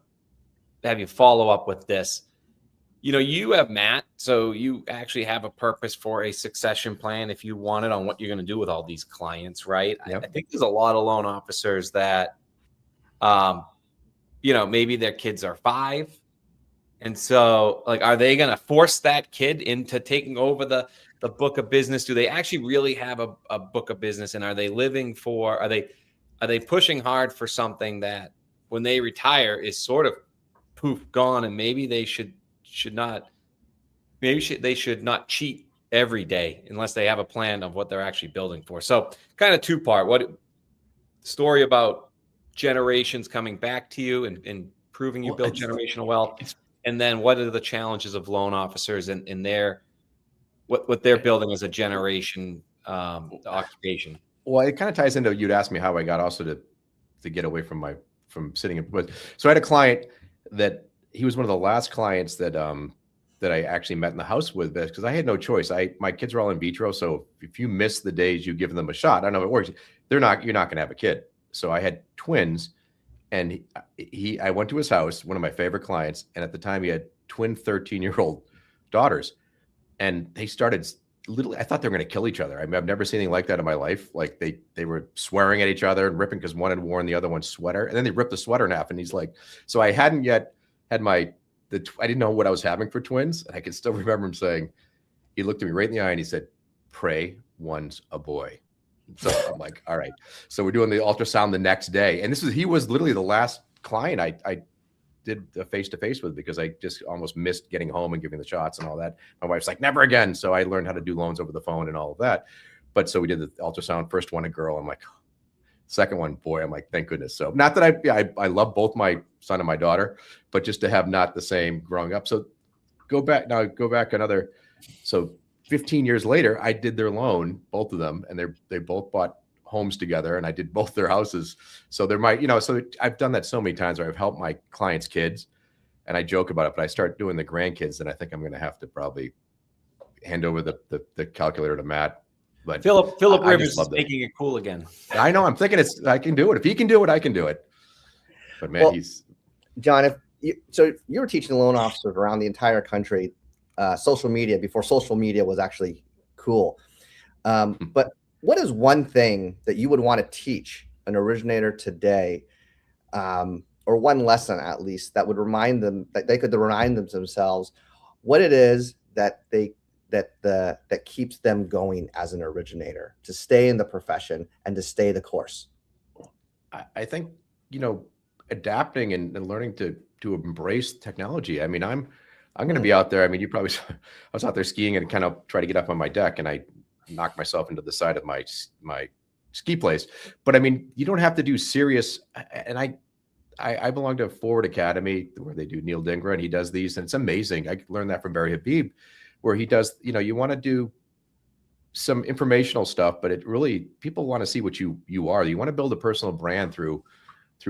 have you follow up with this. You have Matt, so you actually have a purpose for a succession plan if you want it on what you're going to do with all these clients, right? Yep. I think there's a lot of loan officers that, maybe their kids are 5. And so, like, are they going to force that kid into taking over the book of business? Do they actually really have a book of business? And are they are they pushing hard for something that when they retire is sort of poof, gone, and maybe they should not cheat every day unless they have a plan of what they're actually building for. So kind of 2-part, what story about generations coming back to you and proving you build generational wealth. And then what are the challenges of loan officers and their what they're building as a generation occupation? Well, it kind of ties into, you'd asked me how I got also to get away from sitting in. So I had a client that he was one of the last clients that I actually met in the house with, because I had no choice. My kids are all in vitro, so if you miss the days you give them a shot, I don't know if it works. You're not going to have a kid. So I had twins. And I went to his house, one of my favorite clients, and at the time he had twin 13-year-old daughters, and they started I thought they were going to kill each other. I mean, I've never seen anything like that in my life. Like they were swearing at each other and ripping because one had worn the other one's sweater, and then they ripped the sweater in half. And he's like, so I hadn't yet had I didn't know what I was having for twins, and I can still remember him saying, he looked at me right in the eye and he said, "Pray one's a boy." So I'm like, all right. So we're doing the ultrasound the next day. And he was literally the last client I did a face-to-face with, because I just almost missed getting home and giving the shots and all that. My wife's like, never again. So I learned how to do loans over the phone and all of that. But so we did the ultrasound, first one, a girl. I'm like, second one, boy. I'm like, thank goodness. So not that I love both my son and my daughter, but just to have not the same growing up. So go back another. So 15 years later, I did their loan, both of them, and they both bought homes together, and I did both their houses. So so I've done that so many times where I've helped my clients' kids, and I joke about it, but I start doing the grandkids, and I think I'm going to have to probably hand over the calculator to Matt. But Philip Rivers is making it cool again. I know. I'm thinking I can do it. If he can do it, I can do it. But man, John, so you were teaching loan officers around the entire country, social media, before social media was actually cool. But what is one thing that you would want to teach an originator today, or one lesson at least, that would remind them that they could remind themselves what it is that they that keeps them going as an originator to stay in the profession and to stay the course? I think, adapting and learning to embrace technology. I mean, I'm going to be out there. I mean, you probably saw, I was out there skiing and kind of try to get up on my deck, and I knocked myself into the side of my ski place. But I mean, you don't have to do serious. And I belong to Forward Academy, where they do Neil Dingra, and he does these, and it's amazing. I learned that from Barry Habib, where he does, you want to do some informational stuff, but it really, people want to see what you are. You want to build a personal brand through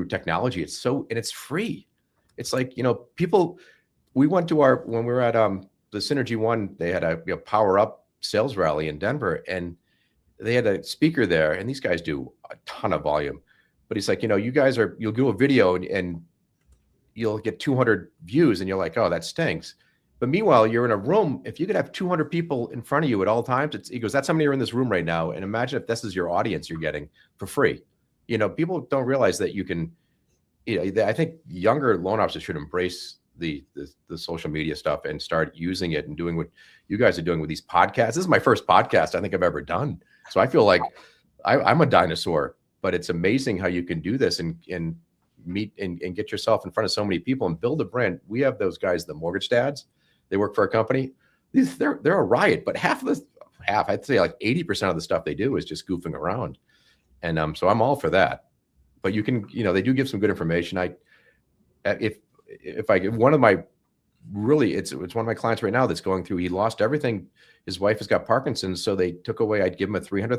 technology. And it's free. It's like, people, we went to when we were at the Synergy One, they had a Power Up sales rally in Denver, and they had a speaker there, and these guys do a ton of volume. But he's like, you guys you'll do a video and you'll get 200 views, and you're like, oh, that stinks. But meanwhile, you're in a room. If you could have 200 people in front of you at all times, he goes, that's how many are in this room right now. And imagine if this is your audience you're getting for free. People don't realize that you can, I think younger loan officers should embrace the social media stuff and start using it and doing what you guys are doing with these podcasts. This is my first podcast I think I've ever done. So I feel like I'm a dinosaur, but it's amazing how you can do this and meet and get yourself in front of so many people and build a brand. We have those guys, the mortgage dads. They work for a company. They're a riot, but I'd say like 80% of the stuff they do is just goofing around. And so I'm all for that. But you can, they do give some good information. If one of my really, it's one of my clients right now that's going through, he lost everything. His wife has got Parkinson's. So they took away, I'd give him a $300,000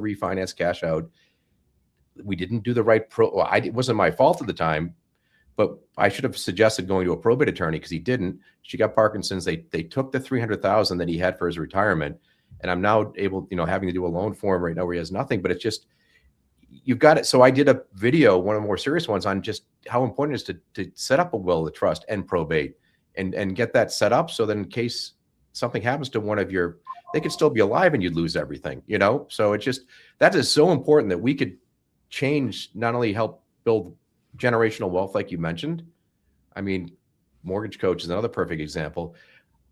refinance cash out. We didn't do the right it wasn't my fault at the time, but I should have suggested going to a probate attorney because he didn't. She got Parkinson's. They took the $300,000 that he had for his retirement. And I'm now able, having to do a loan for him right now where he has nothing, but it's just, you've got it. So I did a video, one of the more serious ones, on just how important it is to set up a will, a trust, and probate and get that set up. So that in case something happens to one of they could still be alive and you'd lose everything, So it's just, that is so important that we could change, not only help build generational wealth, like you mentioned. I mean, Mortgage Coach is another perfect example.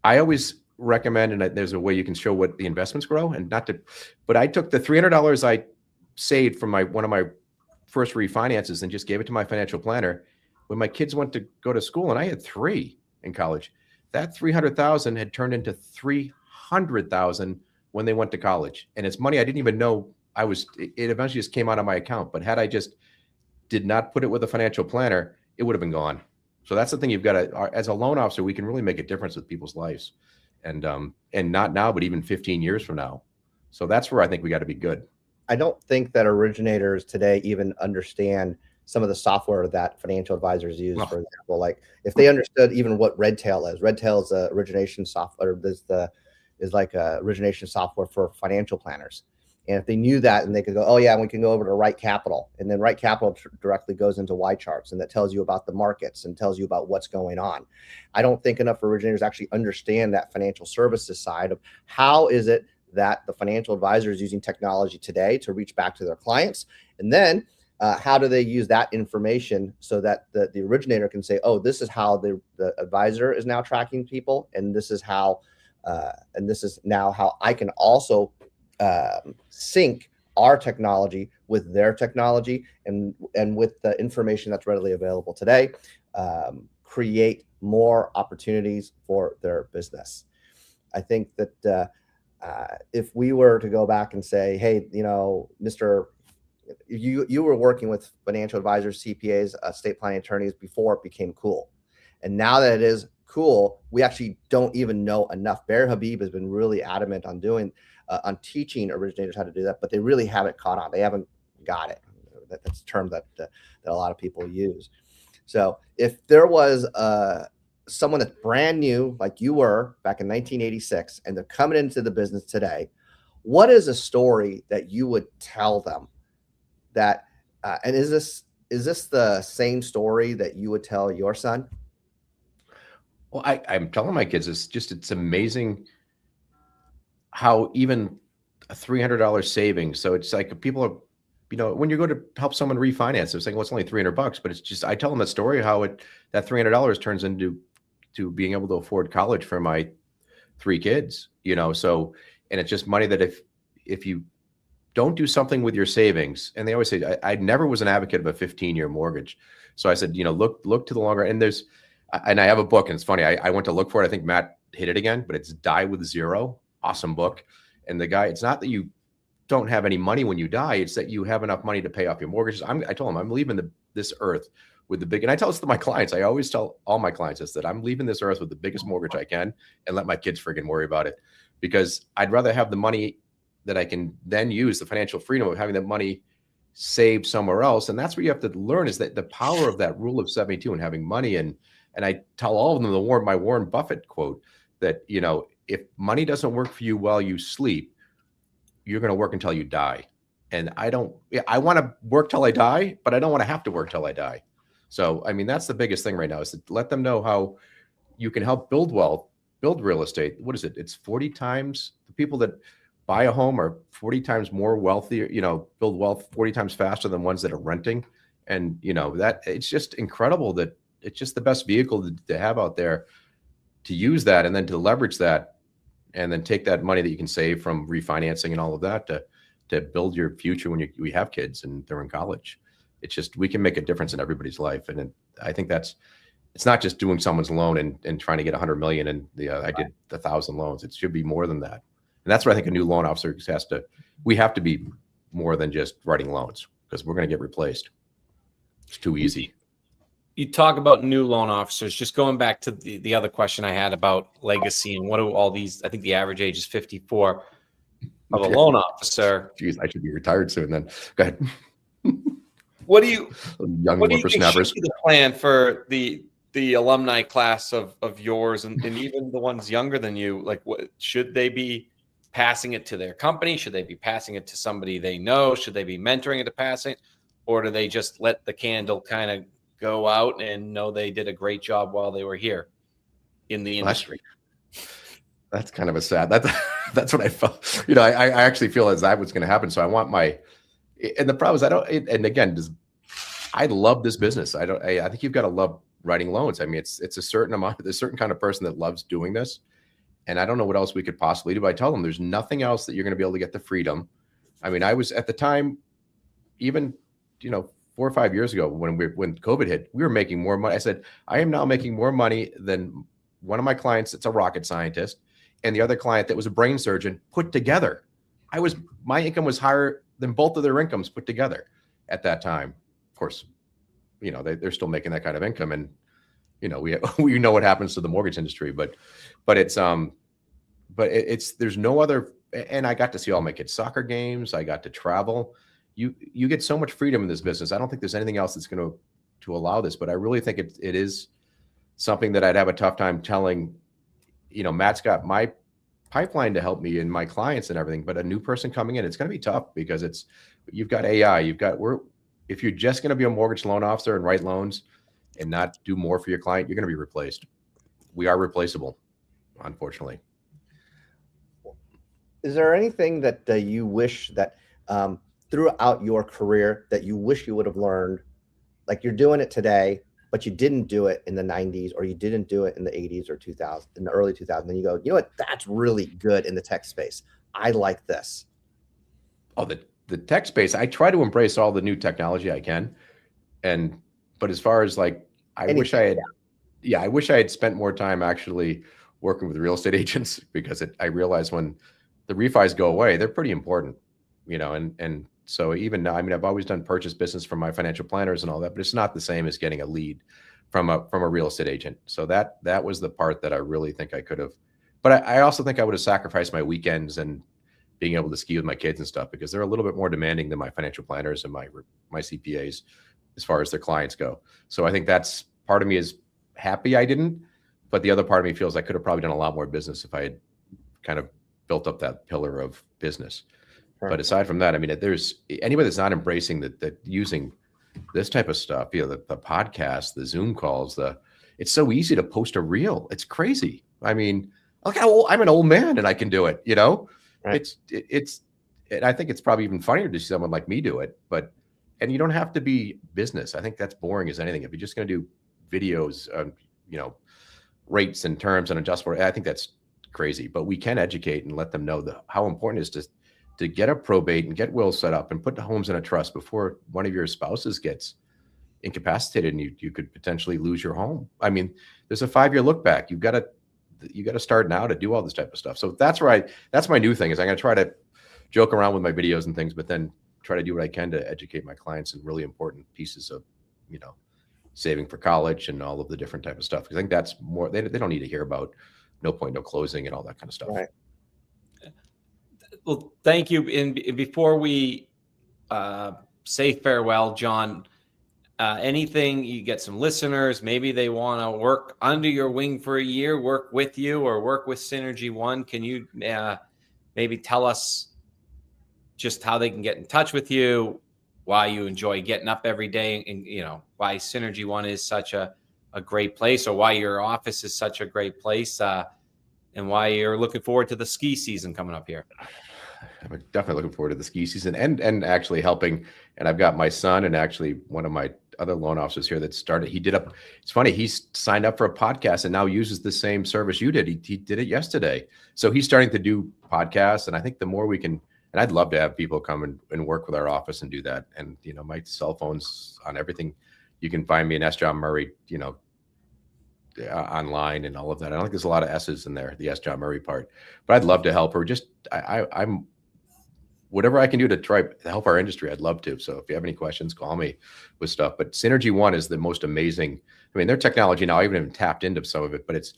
I always recommend, and there's a way you can show what the investments grow, and but I took the $300 I saved from one of my first refinances and just gave it to my financial planner when my kids went to go to school, and I had 3 in college. That $300,000 had turned into $300,000 when they went to college, and it's money I didn't even know it eventually just came out of my account. But had I just did not put it with a financial planner, it would have been gone. So that's the thing, you've got to, as a loan officer, we can really make a difference with people's lives, and not now, but even 15 years from now. So that's where I think we got to be good. I don't think that originators today even understand some of the software that financial advisors use. For example, like if they understood even what Redtail is. Redtail is a origination software. Is like a origination software for financial planners. And if they knew that, and they could go, oh yeah, we can go over to Right Capital, and then Right Capital directly goes into Y charts, and that tells you about the markets and tells you about what's going on. I don't think enough originators actually understand that financial services side of how is it that the financial advisor is using technology today to reach back to their clients, and then how do they use that information so that the originator can say, oh, this is how the advisor is now tracking people, and this is how now how I can also sync our technology with their technology and with the information that's readily available today, create more opportunities for their business. I think that if we were to go back and say, hey, Mr. You were working with financial advisors, CPAs, estate planning attorneys before it became cool. And now that it is cool, we actually don't even know enough. Barry Habib has been really adamant on on teaching originators how to do that, but they really haven't caught on. They haven't got it. That's a term that a lot of people use. So if there was someone that's brand new, like you were back in 1986, and they're coming into the business today, what is a story that you would tell them that, and is this the same story that you would tell your son? Well, I'm telling my kids, it's amazing how even a $300 savings. So it's like people are, when you go to help someone refinance, they're saying, well, it's only $300, but it's just, I tell them that story, how that $300 turns into being able to afford college for my 3 kids, so, and it's just money that if you don't do something with your savings, and they always say, I never was an advocate of a 15-year mortgage. So I said, look to the longer, and I have a book, and it's funny. I went to look for it. I think Matt hit it again, but it's Die with Zero. Awesome book. And the guy, it's not that you don't have any money when you die. It's that you have enough money to pay off your mortgages. I told him I'm leaving this earth with the big, and I tell this to my clients. I always tell all my clients this, that I'm leaving this earth with the biggest mortgage I can and let my kids friggin' worry about it, because I'd rather have the money that I can then use, the financial freedom of having that money saved somewhere else. And that's what you have to learn, is that the power of that rule of 72 and having money. And I tell all of them my Warren Buffett quote that, if money doesn't work for you while you sleep, you're going to work until you die. And I want to work till I die, but I don't want to have to work till I die. So, I mean, that's the biggest thing right now, is to let them know how you can help build wealth, build real estate. What is it? It's 40 times the people that buy a home are 40 times more wealthier, build wealth 40 times faster than ones that are renting. And, that it's just incredible that it's just the best vehicle to have out there, to use that and then to leverage that, and then take that money that you can save from refinancing and all of that to build your future when we have kids and they're in college. It's just, we can make a difference in everybody's life. And I think it's not just doing someone's loan and trying to get 100 million and I did 1,000 loans. It should be more than that. And that's what I think a new loan officer we have to be more than just writing loans, because we're going to get replaced. It's too easy. You talk about new loan officers, just going back to the other question I had about legacy and what do all these, I think the average age is 54 of a loan officer. Geez, I should be retired soon then. Go ahead. What do you Young whippersnappers. should be the plan for the alumni class of yours and even the ones younger than you? Like, what should they be passing it to their company? Should they be passing it to somebody they know? Should they be mentoring it to pass it? Or do they just let the candle kind of go out and know they did a great job while they were here in the industry? That's kind of a sad, that's what I felt. I actually feel as that was going to happen. So I want and the problem is I love this business. I think you've got to love writing loans. I mean, it's a certain amount, there's a certain kind of person that loves doing this. And I don't know what else we could possibly do. But I tell them there's nothing else that you're going to be able to get the freedom. I mean, I was at the time, even, 4 or 5 years ago when COVID hit, we were making more money. I said, I am now making more money than one of my clients that's a rocket scientist and the other client that was a brain surgeon put together. My income was higher than both of their incomes put together at that time. Of course, they're still making that kind of income. And, we know what happens to the mortgage industry, but there's no other, and I got to see all my kids' soccer games. I got to travel. You get so much freedom in this business. I don't think there's anything else that's going to allow this, but I really think it is something that I'd have a tough time telling, Matt's got my pipeline to help me and my clients and everything, but a new person coming in, it's going to be tough because you've got AI, if you're just going to be a mortgage loan officer and write loans and not do more for your client, you're going to be replaced. We are replaceable, unfortunately. Is there anything that you wish that throughout your career that you wish you would have learned, like you're doing it today, but you didn't do it in the 90s, or you didn't do it in the 80s or 2000, in the early 2000s, and you go, you know what, that's really good in the tech space. I like this. Oh, the tech space, I try to embrace all the new technology I can. But as far as I wish I had spent more time actually working with real estate agents, because I realized when the refis go away, they're pretty important, and so even now, I mean, I've always done purchase business from my financial planners and all that, but it's not the same as getting a lead from a real estate agent. So that was the part that I really think I could have, but I also think I would have sacrificed my weekends and being able to ski with my kids and stuff, because they're a little bit more demanding than my financial planners and my CPAs as far as their clients go. So I think that's part of me is happy I didn't, but the other part of me feels I could have probably done a lot more business if I had kind of built up that pillar of business. Sure. But aside from that, I mean, there's anybody that's not embracing that using this type of stuff, the podcast, the Zoom calls, it's so easy to post a reel. It's crazy. I mean, look how old, I'm an old man and I can do it, Right. It's and I think it's probably even funnier to see someone like me do it, and you don't have to be business. I think that's boring as anything. If you're just going to do videos, rates and terms and adjustable, I think that's crazy, but we can educate and let them know how important it is to get a probate and get wills set up and put the homes in a trust before one of your spouses gets incapacitated and you could potentially lose your home. I mean, there's a 5-year look back. You got to start now to do all this type of stuff. So that's my new thing is I'm going to try to joke around with my videos and things, but then try to do what I can to educate my clients in really important pieces of, saving for college and all of the different type of stuff. Because I think that's more, they don't need to hear about no point, no closing and all that kind of stuff. Right. Well, thank you. And before we say farewell, John, anything, you get some listeners, maybe they want to work under your wing for a year, work with you or work with Synergy One. Can you maybe tell us just how they can get in touch with you, why you enjoy getting up every day, and why Synergy One is such a great place, or why your office is such a great place, and why you're looking forward to the ski season coming up here? I'm definitely looking forward to the ski season and actually helping. And I've got my son and actually one of my other loan officers here that started. It's funny, he's signed up for a podcast and now uses the same service you did. He did it yesterday. So he's starting to do podcasts. And I think the more we can, and I'd love to have people come and work with our office and do that. And, my cell phone's on everything. You can find me in S. John Murray, online and all of that. I don't think there's a lot of S's in there, the S. John Murray part, but I'd love to help her. I'm whatever I can do to try to help our industry, I'd love to. So if you have any questions, call me with stuff. But Synergy One is the most amazing. I mean, their technology now, I haven't even tapped into some of it, but it's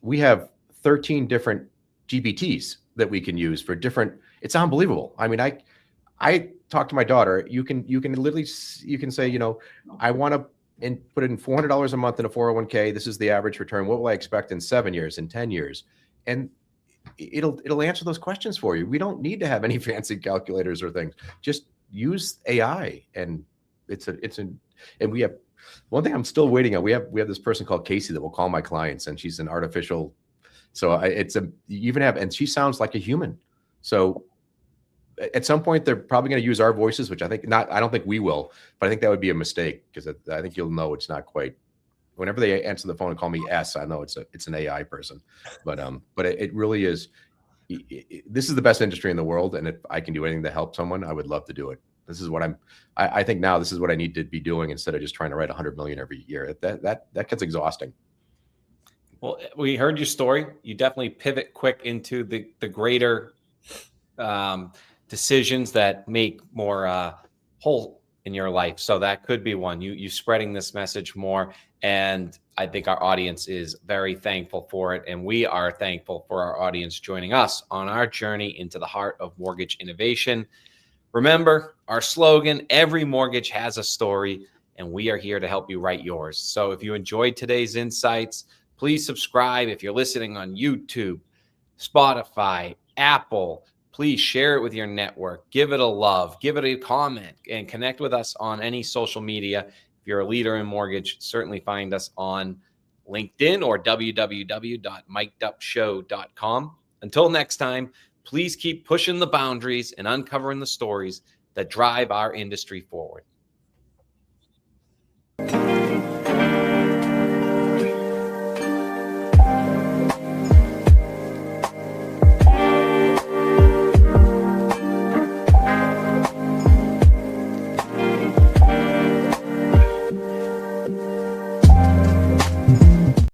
we have 13 different GPTs that we can use for different. It's unbelievable. I mean, I talk to my daughter. You can literally, you can say, I want to put in $400 a month in a 401k. This is the average return. What will I expect in 7 years, in 10 years? And it'll answer those questions for you. We don't need to have any fancy calculators or things. Just use AI, and and we have one thing I'm still waiting on. We have this person called Casey that will call my clients, and she's an artificial. So and she sounds like a human. So at some point they're probably going to use our voices, which I don't think we will, but I think that would be a mistake because I think you'll know it's not quite. Whenever they answer the phone and call me S, I know it's an AI person, but it really is. This is the best industry in the world, and if I can do anything to help someone, I would love to do it. This is what I think now. This is what I need to be doing instead of just trying to write 100 million every year. That gets exhausting. Well, we heard your story. You definitely pivot quick into the greater decisions that make more whole in your life. So that could be one. You spreading this message more. And I think our audience is very thankful for it. And we are thankful for our audience joining us on our journey into the heart of mortgage innovation. Remember our slogan, every mortgage has a story, and we are here to help you write yours. So if you enjoyed today's insights, please subscribe. If you're listening on YouTube, Spotify, Apple, please share it with your network. Give it a love, give it a comment, and connect with us on any social media. If you're a leader in mortgage, certainly find us on LinkedIn or www.mikedupshow.com. Until next time, please keep pushing the boundaries and uncovering the stories that drive our industry forward.